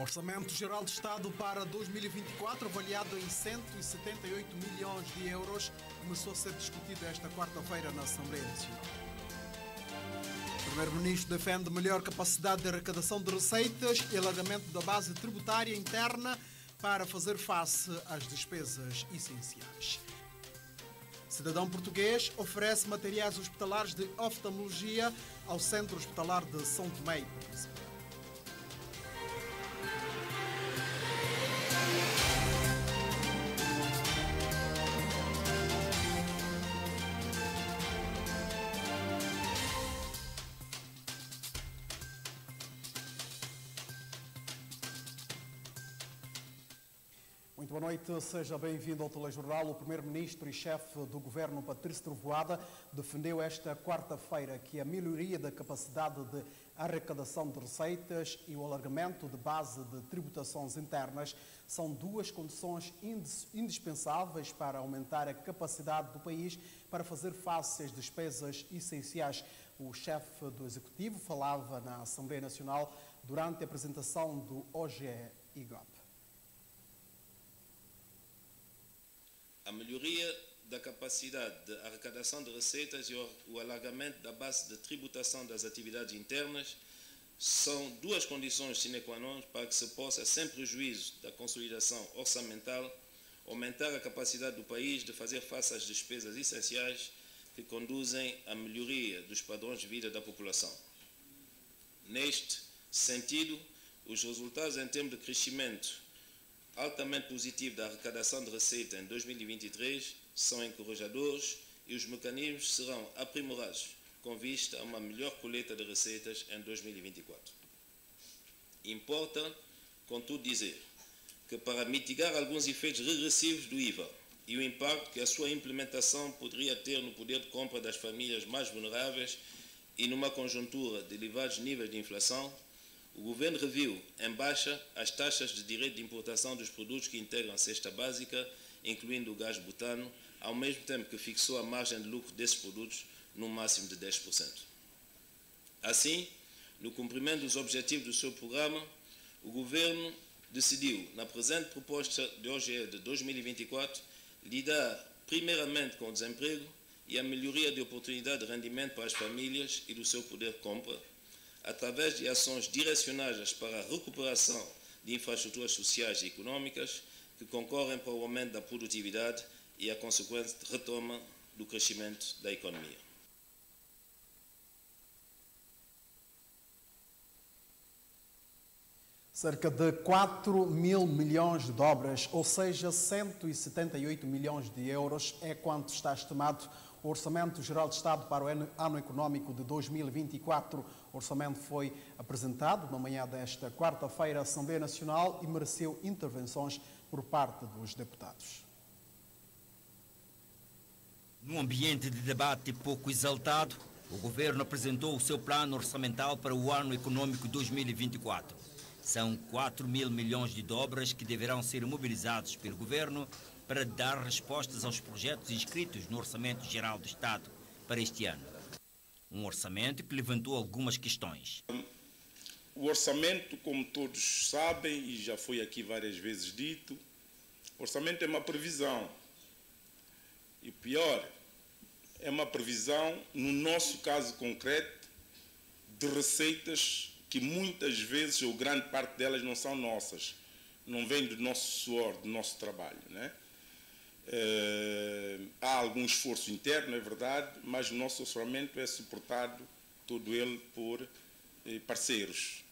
Orçamento Geral de Estado para 2024, avaliado em 178 milhões de euros, começou a ser discutido esta quarta-feira na Assembleia Nacional. O Primeiro-Ministro defende melhor capacidade de arrecadação de receitas e alargamento da base tributária interna para fazer face às despesas essenciais. Cidadão português oferece materiais hospitalares de oftalmologia ao Centro Hospitalar de São Tomé e Príncipe. Muito boa noite, seja bem-vindo ao Telejornal. O Primeiro-Ministro e chefe do Governo, Patrício Trovoada, defendeu esta quarta-feira que a melhoria da capacidade de arrecadação de receitas e o alargamento de base de tributações internas são duas condições indispensáveis para aumentar a capacidade do país para fazer face às despesas essenciais. O chefe do Executivo falava na Assembleia Nacional durante a apresentação do OGE-IGOP. A melhoria da capacidade de arrecadação de receitas e o alargamento da base de tributação das atividades internas são duas condições sine qua non para que se possa, sem prejuízo da consolidação orçamental, aumentar a capacidade do país de fazer face às despesas essenciais que conduzem à melhoria dos padrões de vida da população. Neste sentido, os resultados em termos de crescimento altamente positivo da arrecadação de receita em 2023 são encorajadores e os mecanismos serão aprimorados com vista a uma melhor colheita de receitas em 2024. Importa, contudo, dizer que para mitigar alguns efeitos regressivos do IVA e o impacto que a sua implementação poderia ter no poder de compra das famílias mais vulneráveis e numa conjuntura de elevados níveis de inflação, o Governo reviu em baixa as taxas de direito de importação dos produtos que integram a cesta básica, incluindo o gás butano, ao mesmo tempo que fixou a margem de lucro desses produtos no máximo de 10%. Assim, no cumprimento dos objetivos do seu programa, o Governo decidiu, na presente proposta de OGE de 2024, lidar primeiramente com o desemprego e a melhoria de oportunidade de rendimento para as famílias e do seu poder de compra, através de ações direcionadas para a recuperação de infraestruturas sociais e econômicas que concorrem para o aumento da produtividade e a consequente retoma do crescimento da economia. Cerca de 4 mil milhões de dobras, ou seja, 178 milhões de euros, é quanto está estimado o Orçamento Geral de Estado para o ano econômico de 2024. O orçamento foi apresentado na manhã desta quarta-feira à Assembleia Nacional e mereceu intervenções por parte dos deputados. Num ambiente de debate pouco exaltado, o Governo apresentou o seu plano orçamental para o ano econômico 2024. São 4 mil milhões de dobras que deverão ser mobilizados pelo Governo para dar respostas aos projetos inscritos no Orçamento Geral do Estado para este ano. Um orçamento que levantou algumas questões. O orçamento, como todos sabem, e já foi aqui várias vezes dito, o orçamento é uma previsão. E o pior, é uma previsão, no nosso caso concreto, de receitas que muitas vezes, ou grande parte delas, não são nossas. Não vem do nosso suor, do nosso trabalho, né? Há algum esforço interno, é verdade, mas o nosso orçamento é suportado, todo ele, por parceiros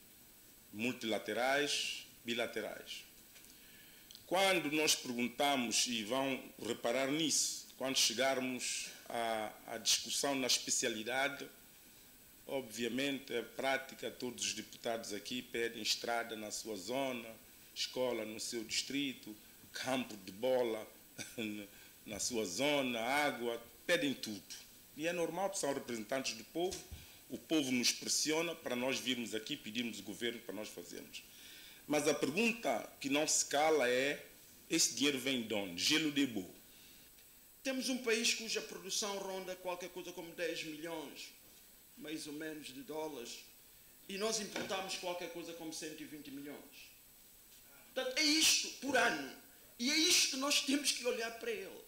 multilaterais, bilaterais. Quando nós perguntamos, e vão reparar nisso, quando chegarmos à discussão na especialidade, obviamente, a prática, todos os deputados aqui pedem estrada na sua zona, escola no seu distrito, campo de bola na sua zona, água, pedem tudo. E é normal, porque são representantes do povo, o povo nos pressiona para nós virmos aqui, pedirmos o governo para nós fazermos. Mas a pergunta que não se cala é, esse dinheiro vem de onde? Gelo de boa. Temos um país cuja produção ronda qualquer coisa como 10 milhões, mais ou menos, de dólares, e nós importamos qualquer coisa como 120 milhões. Portanto, é isto por ano. E é isto que nós temos que olhar para ele.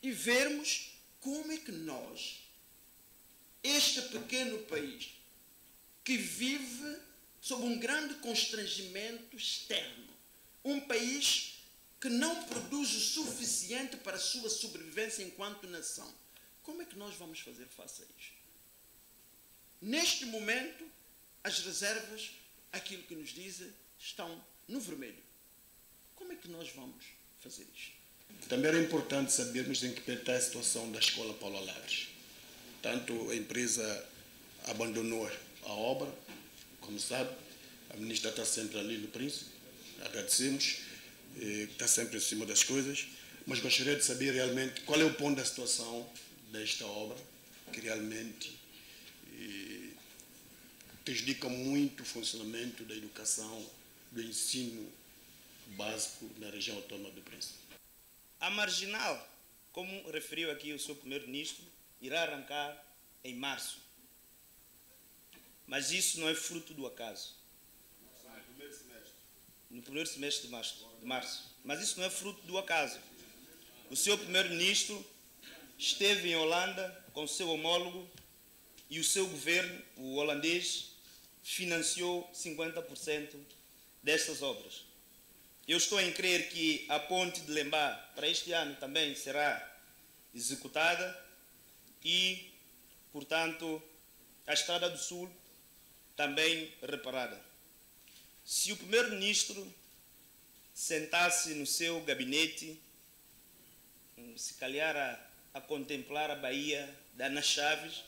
E vermos como é que nós, este pequeno país, que vive sob um grande constrangimento externo, um país que não produz o suficiente para a sua sobrevivência enquanto nação, como é que nós vamos fazer face a isto? Neste momento, as reservas, aquilo que nos dizem, estão no vermelho. Como é que nós vamos fazer isto? Também era importante sabermos em que pé está a situação da Escola Paulo Alabres. Tanto a empresa abandonou a obra, como sabe, a ministra está sempre ali no Príncipe, agradecemos, está sempre em cima das coisas, mas gostaria de saber realmente qual é o ponto da situação desta obra, que realmente prejudica muito o funcionamento da educação, do ensino básico na região autónoma do Príncipe. A marginal, como referiu aqui o seu primeiro-ministro, irá arrancar em março. Mas isso não é fruto do acaso. No primeiro semestre de março. Mas isso não é fruto do acaso. O seu primeiro-ministro esteve em Holanda com o seu homólogo e o seu governo, o holandês, financiou 50% destas obras. Eu estou em crer que a ponte de Lembá para este ano também será executada e, portanto, a Estrada do Sul também reparada. Se o primeiro-ministro sentasse no seu gabinete, se calhar a contemplar a Baía da Ana Chaves,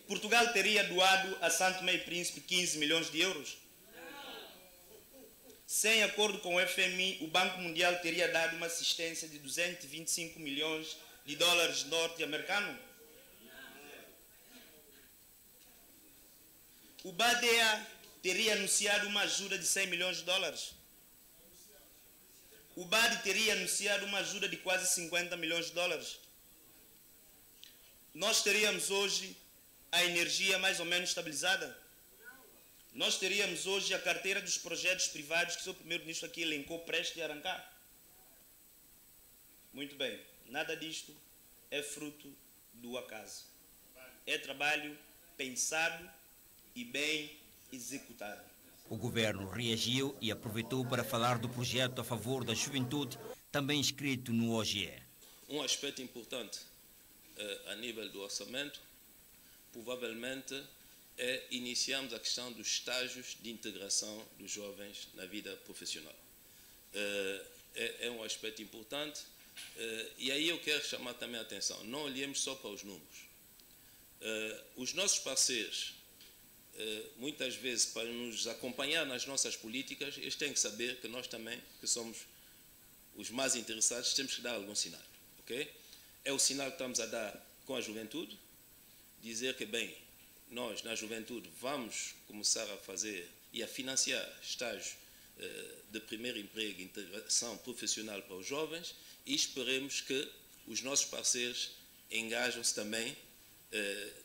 Portugal teria doado a São Tomé e Príncipe 15 milhões de euros. Sem acordo com o FMI, o Banco Mundial teria dado uma assistência de 225 milhões de dólares norte-americanos. O BADEA teria anunciado uma ajuda de 100 milhões de dólares. O BAD teria anunciado uma ajuda de quase 50 milhões de dólares. Nós teríamos hoje a energia mais ou menos estabilizada. Nós teríamos hoje a carteira dos projetos privados que o seu primeiro-ministro aqui elencou prestes a arrancar. Muito bem, nada disto é fruto do acaso. É trabalho pensado e bem executado. O governo reagiu e aproveitou para falar do projeto a favor da juventude, também inscrito no OGE. Um aspecto importante a nível do orçamento, provavelmente, é iniciarmos a questão dos estágios de integração dos jovens na vida profissional. É um aspecto importante e aí eu quero chamar também a atenção. Não olhemos só para os números. Os nossos parceiros, muitas vezes, para nos acompanhar nas nossas políticas, eles têm que saber que nós também, que somos os mais interessados, temos que dar algum sinal. Okay? É o sinal que estamos a dar com a juventude, dizer que, bem, nós, na juventude, vamos começar a fazer e a financiar estágios de primeiro emprego e integração profissional para os jovens e esperemos que os nossos parceiros engajam-se também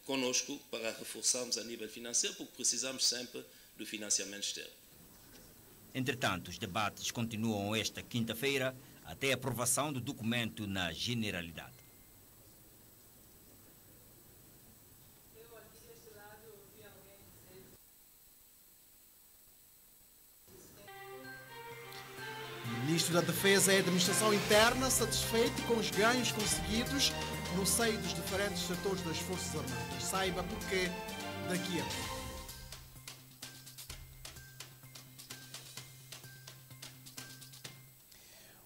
conosco para reforçarmos a nível financeiro, porque precisamos sempre do financiamento externo. Entretanto, os debates continuam esta quinta-feira até a aprovação do documento na Generalidade. O Ministro da Defesa e Administração Interna satisfeito com os ganhos conseguidos no seio dos diferentes setores das Forças Armadas. Saiba porquê daqui a pouco.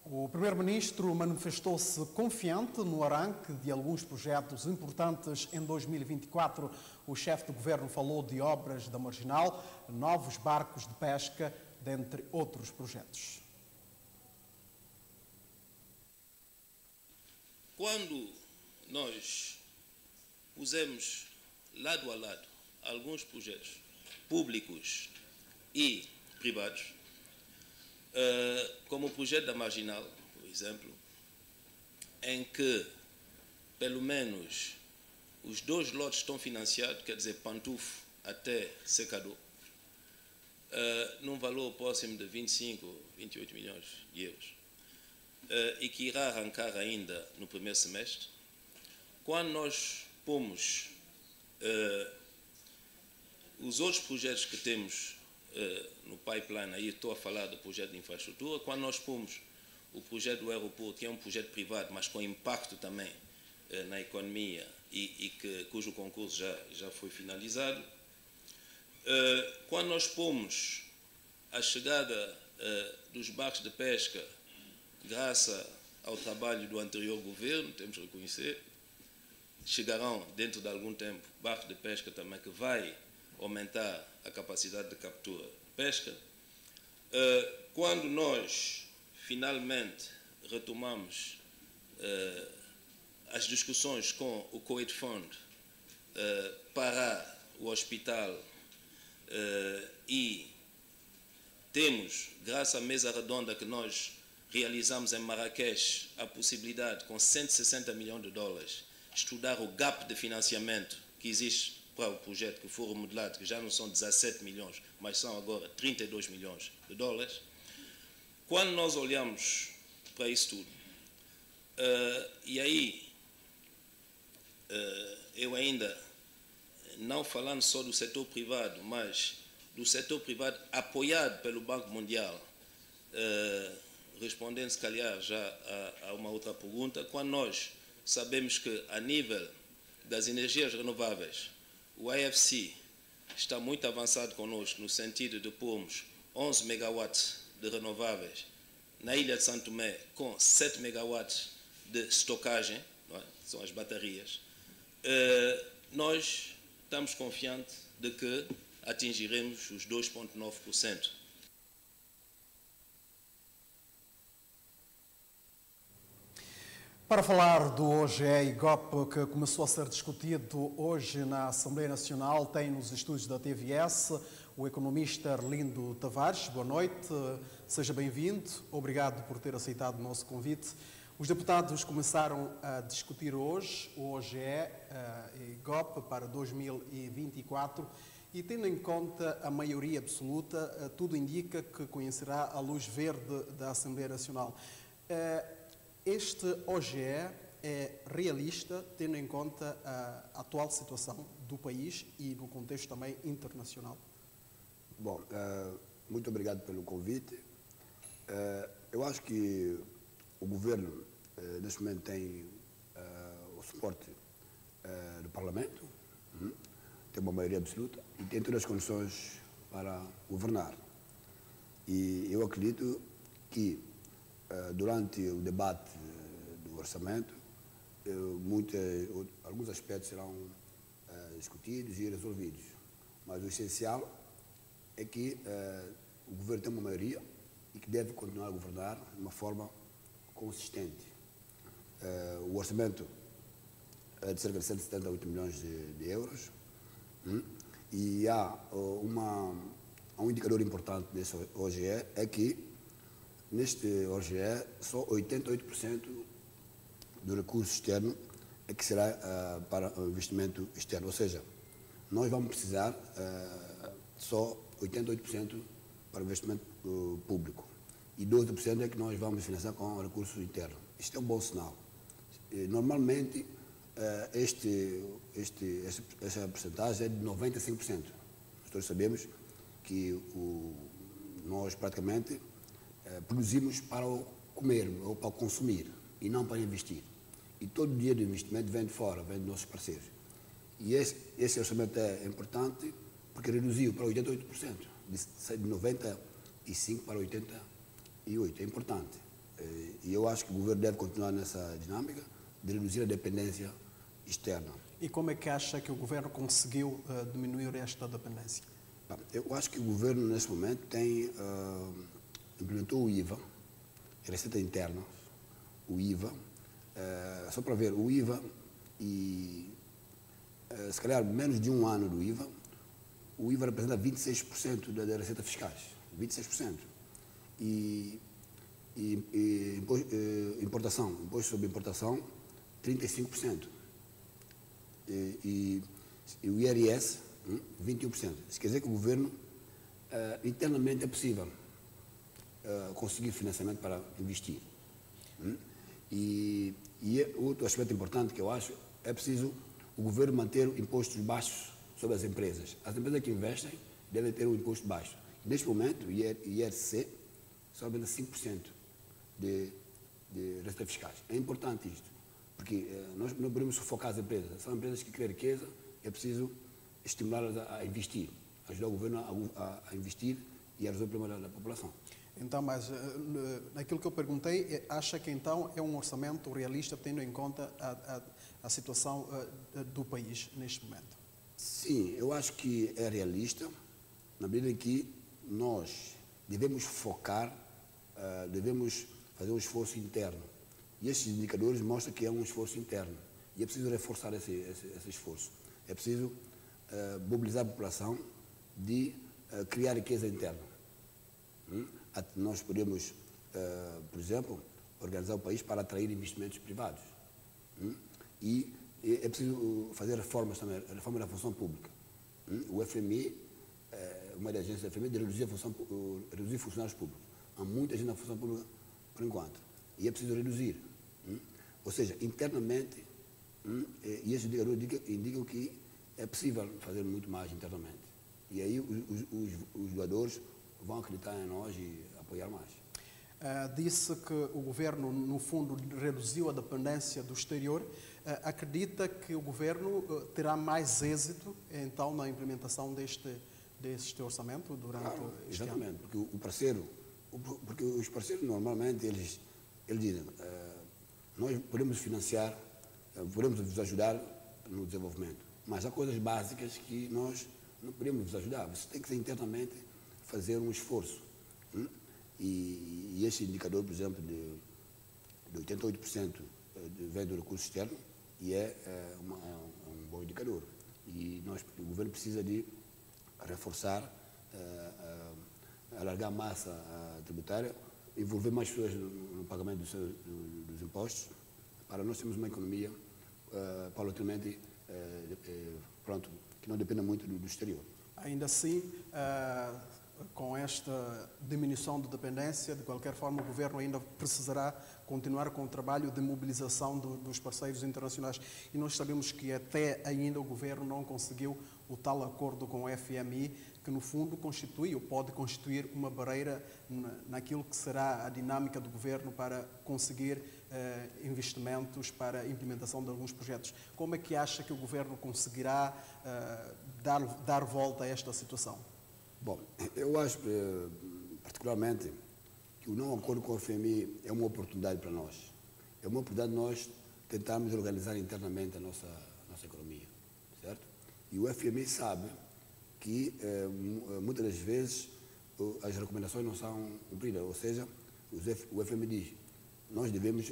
O Primeiro-Ministro manifestou-se confiante no arranque de alguns projetos importantes em 2024. O chefe do governo falou de obras da Marginal, novos barcos de pesca, dentre outros projetos. Quando nós pusemos lado a lado alguns projetos públicos e privados, como o projeto da Marginal, por exemplo, em que pelo menos os 2 lotes estão financiados, quer dizer, Pantufo até Secador, num valor próximo de 25, 28 milhões de euros, e que irá arrancar ainda no primeiro semestre. Quando nós pomos os outros projetos que temos no pipeline, aí estou a falar do projeto de infraestrutura, quando nós pomos o projeto do aeroporto, que é um projeto privado, mas com impacto também na economia e cujo concurso já foi finalizado, quando nós pomos a chegada dos barcos de pesca, graças ao trabalho do anterior governo, temos que reconhecer, chegarão dentro de algum tempo barcos de pesca também que vai aumentar a capacidade de captura de pesca. Quando nós finalmente retomamos as discussões com o Kuwait Fund para o hospital e temos, graças à mesa redonda que nós realizamos em Marrakech, a possibilidade, com 160 milhões de dólares, estudar o gap de financiamento que existe para o projeto que for remodelado, que já não são 17 milhões, mas são agora 32 milhões de dólares. Quando nós olhamos para isso tudo, e aí eu ainda, não falando só do setor privado, mas do setor privado apoiado pelo Banco Mundial, respondendo se calhar já a uma outra pergunta, quando nós sabemos que a nível das energias renováveis, o IFC está muito avançado conosco no sentido de pormos 11 megawatts de renováveis na ilha de Santo Tomé com 7 megawatts de estocagem, não é? São as baterias, nós estamos confiantes de que atingiremos os 2,9%. Para falar do OGE-IGOP, que começou a ser discutido hoje na Assembleia Nacional, tem nos estúdios da TVS o economista Arlindo Tavares. Boa noite, seja bem-vindo. Obrigado por ter aceitado o nosso convite. Os deputados começaram a discutir hoje o OGE-IGOP para 2024 e, tendo em conta a maioria absoluta, tudo indica que conhecerá a luz verde da Assembleia Nacional. Este OGE é realista, tendo em conta a atual situação do país e no contexto também internacional? Bom, muito obrigado pelo convite. Eu acho que o governo, neste momento, tem o suporte do Parlamento, tem uma maioria absoluta e tem todas as condições para governar. E eu acredito que durante o debate do orçamento, alguns aspectos serão discutidos e resolvidos. Mas o essencial é que o governo tem uma maioria e que deve continuar a governar de uma forma consistente. O orçamento é de cerca de 178 milhões de euros e há um indicador importante desse OGE, é que neste OGE, só 88% do recurso externo é que será para o investimento externo. Ou seja, nós vamos precisar só 88% para o investimento público e 12% é que nós vamos financiar com recursos internos. Isto é um bom sinal. Normalmente, essa porcentagem é de 95%. Nós sabemos que nós praticamente produzimos para comer ou para consumir e não para investir. E todo o dinheiro do investimento vem de fora, vem dos nossos parceiros. E esse orçamento é importante porque reduziu para 88%, de 95% para 88%. É importante. E eu acho que o governo deve continuar nessa dinâmica de reduzir a dependência externa. E como é que acha que o governo conseguiu diminuir esta dependência? Eu acho que o governo, nesse momento, implementou o IVA, a receita interna, o IVA, só para ver, o IVA e, se calhar, menos de um ano do IVA, o IVA representa 26% da receita fiscais, 26%. E imposto sobre importação, 35%. E o IRS, 21%. Isso quer dizer que o governo internamente é possível conseguir financiamento para investir. E outro aspecto importante que eu acho, é preciso o governo manter impostos baixos sobre as empresas. As empresas que investem devem ter um imposto baixo. Neste momento, o IRC só apenas 5% de receitas fiscais. É importante isto, porque nós não podemos sufocar as empresas. São empresas que criam riqueza, é preciso estimulá-las a investir, ajudar o governo a investir e a resolver o problema da população. Então, mas naquilo que eu perguntei, acha que então é um orçamento realista, tendo em conta a situação do país neste momento? Sim, eu acho que é realista, na medida em que nós devemos focar, devemos fazer um esforço interno. E esses indicadores mostram que é um esforço interno. E é preciso reforçar esse esforço. É preciso mobilizar a população de criar riqueza interna. Nós podemos, por exemplo, organizar o país para atrair investimentos privados. E é preciso fazer reformas também, a reforma da função pública. O FMI, uma das agências do FMI, de reduzir funcionários públicos. Há muita gente na função pública por enquanto. E é preciso reduzir. Ou seja, internamente, e esses indicadores indicam que é possível fazer muito mais internamente. E aí os doadores vão acreditar em nós e apoiar mais. Disse que o governo, no fundo, reduziu a dependência do exterior. Acredita que o governo terá mais êxito, então, na implementação deste orçamento durante este ano? Exatamente, porque os parceiros normalmente eles dizem nós podemos financiar, podemos vos ajudar no desenvolvimento, mas há coisas básicas que nós não podemos vos ajudar. Você tem que internamente fazer um esforço. E esse indicador, por exemplo, de 88% vem do recurso externo e é um bom indicador. E o governo precisa de reforçar, alargar a massa tributária, envolver mais pessoas no pagamento dos impostos, para nós termos uma economia paulatinamente que não dependa muito do exterior. Ainda assim, com esta diminuição de dependência, de qualquer forma, o governo ainda precisará continuar com o trabalho de mobilização dos parceiros internacionais. E nós sabemos que até ainda o governo não conseguiu o tal acordo com o FMI, que no fundo constitui ou pode constituir uma barreira naquilo que será a dinâmica do governo para conseguir investimentos para a implementação de alguns projetos. Como é que acha que o governo conseguirá dar volta a esta situação? Bom, eu acho particularmente que o não acordo com o FMI é uma oportunidade para nós. É uma oportunidade de nós tentarmos organizar internamente a nossa economia, certo? E o FMI sabe que muitas das vezes as recomendações não são cumpridas, ou seja, o FMI diz, nós devemos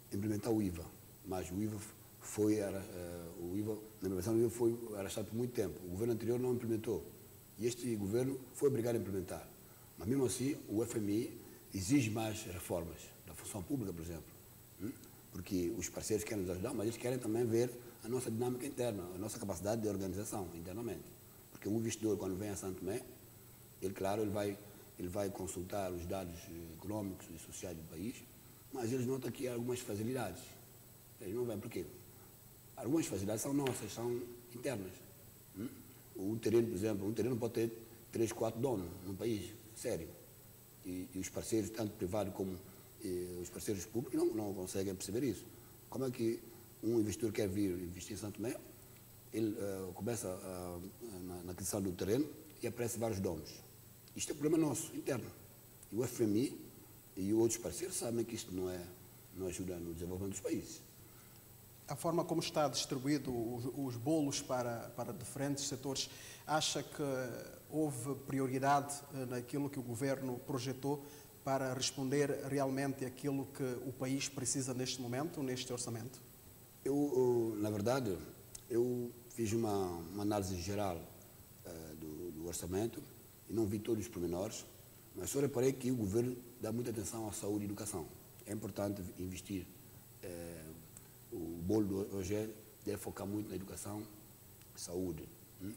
implementar o IVA, mas o IVA na implementação do IVA foi arrastado por muito tempo. O governo anterior não implementou. E este governo foi obrigado a implementar. Mas, mesmo assim, o FMI exige mais reformas da função pública, por exemplo. Porque os parceiros querem nos ajudar, mas eles querem também ver a nossa dinâmica interna, a nossa capacidade de organização internamente. Porque o investidor, quando vem a Santo Tomé, ele vai consultar os dados econômicos e sociais do país, mas eles notam aqui algumas facilidades. Eles não vêm por quê? Algumas facilidades são nossas, são internas. Um terreno, por exemplo, pode ter 3, 4 donos no país, sério. E os parceiros, tanto privados como os parceiros públicos, não conseguem perceber isso. Como é que um investidor quer vir investir em Santo Tomé, ele começa na aquisição do terreno e aparece vários donos. Isto é um problema nosso, interno. E o FMI e outros parceiros sabem que isto não ajuda no desenvolvimento dos países. A forma como está distribuído os bolos para diferentes setores, acha que houve prioridade naquilo que o governo projetou para responder realmente àquilo que o país precisa neste momento, neste orçamento? Na verdade, eu fiz uma análise geral do orçamento e não vi todos os pormenores, mas só reparei que o governo dá muita atenção à saúde e educação. É importante investir. O bolo do hoje deve focar muito na educação, saúde,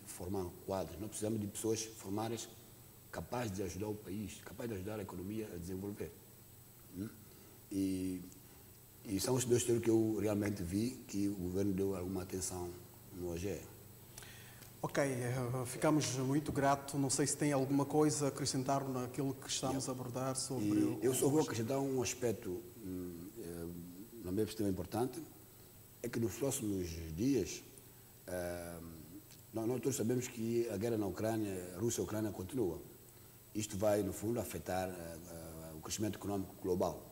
formar quadros. Nós precisamos de pessoas formadas capaz de ajudar o país, capaz de ajudar a economia a desenvolver. E são os dois setores que eu realmente vi que o governo deu alguma atenção no OGE. Ok, ficamos muito gratos. Não sei se tem alguma coisa a acrescentar naquilo que estamos a abordar sobre... Eu só vou acrescentar um aspecto, na minha perspectiva, importante, é que nos próximos dias, nós todos sabemos que a guerra na Ucrânia, a Rússia e a Ucrânia continua. Isto vai, no fundo, afetar o crescimento econômico global.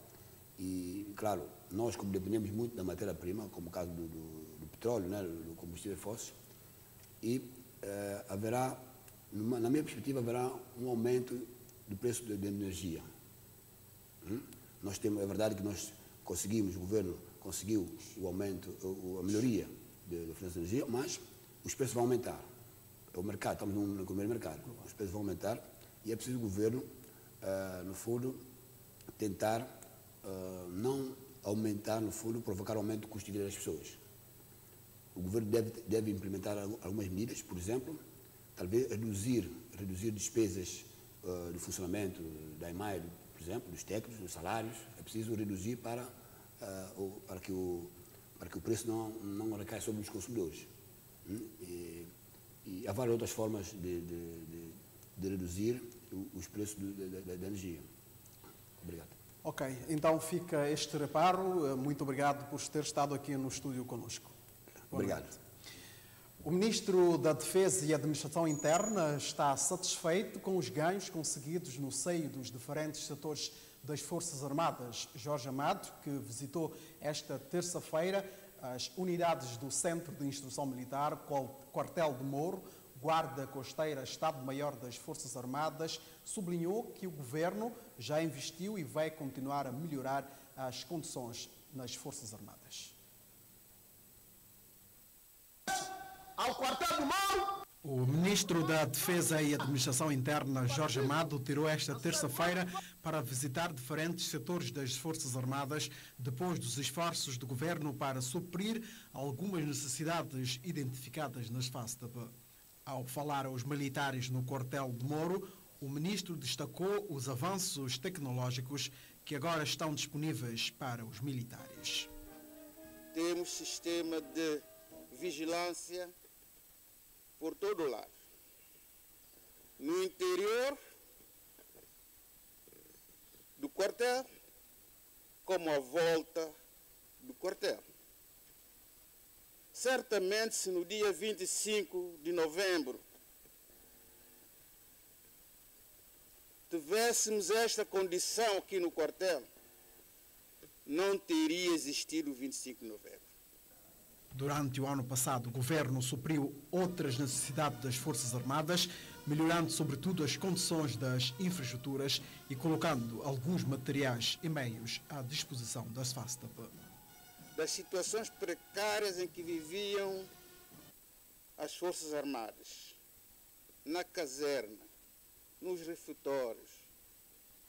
E, claro, nós, como dependemos muito da matéria-prima, como o caso do petróleo, né, do combustível fóssil, e haverá, na minha perspectiva, haverá um aumento do preço da energia. Nós temos, é verdade que nós conseguimos, o governo conseguiu o aumento, a melhoria do preço da energia, mas os preços vão aumentar. É o mercado, estamos na economia de mercado, os preços vão aumentar e é preciso o governo, no fundo, tentar não aumentar, no fundo, provocar aumento do custo de vida das pessoas. O governo deve implementar algumas medidas, por exemplo, talvez reduzir despesas de funcionamento da EMAI, por exemplo, dos técnicos, dos salários. É preciso reduzir para que o preço não recaia sobre os consumidores. E há várias outras formas de reduzir os preços da energia. Obrigado. Ok, então fica este reparo. Muito obrigado por ter estado aqui no estúdio conosco. Obrigado. O Ministro da Defesa e Administração Interna está satisfeito com os ganhos conseguidos no seio dos diferentes setores das Forças Armadas. Jorge Amado, que visitou esta terça-feira as unidades do Centro de Instrução Militar, Quartel de Moro, Guarda Costeira, Estado-Maior das Forças Armadas, sublinhou que o Governo já investiu e vai continuar a melhorar as condições nas Forças Armadas. Ao Quartel de Moro. O Ministro da Defesa e Administração Interna, Jorge Amado, tirou esta terça-feira para visitar diferentes setores das Forças Armadas depois dos esforços do Governo para suprir algumas necessidades identificadas nas FASTAP. Ao falar aos militares no Quartel de Moro, o Ministro destacou os avanços tecnológicos que agora estão disponíveis para os militares. Temos sistema de vigilância por todo lado. No interior do quartel, como à volta do quartel. Certamente, se no dia 25 de novembro tivéssemos esta condição aqui no quartel, não teria existido o 25 de novembro. Durante o ano passado, o Governo supriu outras necessidades das Forças Armadas, melhorando sobretudo as condições das infraestruturas e colocando alguns materiais e meios à disposição das FASTAP. Das situações precárias em que viviam as Forças Armadas, na caserna, nos refeitórios,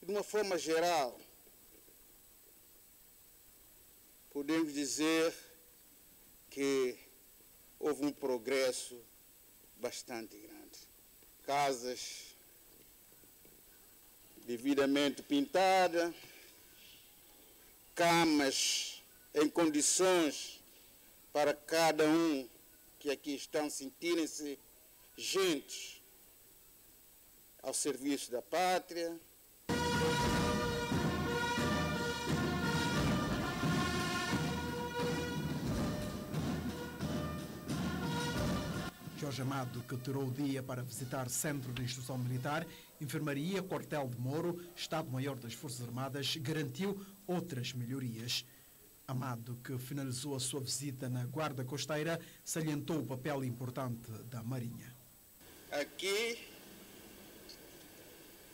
de uma forma geral, podemos dizer que houve um progresso bastante grande. Casas devidamente pintadas, camas em condições para cada um que aqui estão sentirem-se gente ao serviço da pátria. Jorge Amado, que tirou o dia para visitar Centro de Instrução Militar, Enfermaria, Quartel de Moro, Estado-Maior das Forças Armadas, garantiu outras melhorias. Amado, que finalizou a sua visita na Guarda Costeira, salientou o papel importante da Marinha. Aqui,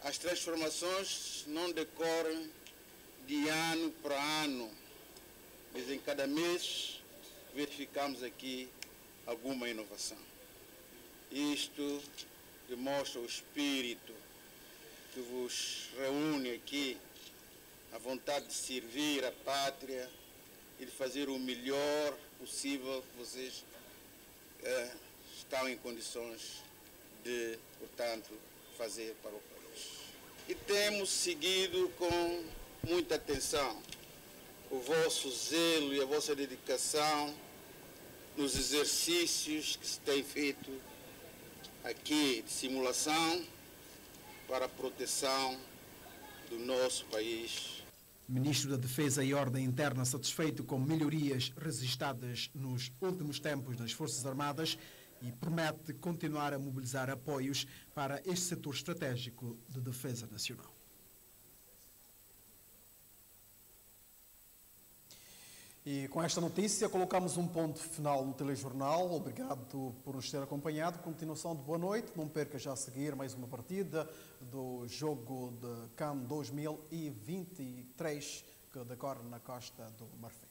as transformações não decorrem de ano para ano, mas em cada mês verificamos aqui alguma inovação. Isto demonstra o espírito que vos reúne aqui, a vontade de servir a pátria e de fazer o melhor possível que vocês estão em condições de, portanto, fazer para o país. E temos seguido com muita atenção o vosso zelo e a vossa dedicação nos exercícios que se têm feito aqui de simulação para a proteção do nosso país. Ministro da Defesa e Ordem Interna, satisfeito com melhorias registradas nos últimos tempos nas Forças Armadas, e promete continuar a mobilizar apoios para este setor estratégico de defesa nacional. E com esta notícia colocamos um ponto final no telejornal. Obrigado por nos ter acompanhado. Continuação de boa noite. Não perca já a seguir mais uma partida do jogo de CAN 2023 que decorre na Costa do Marfim.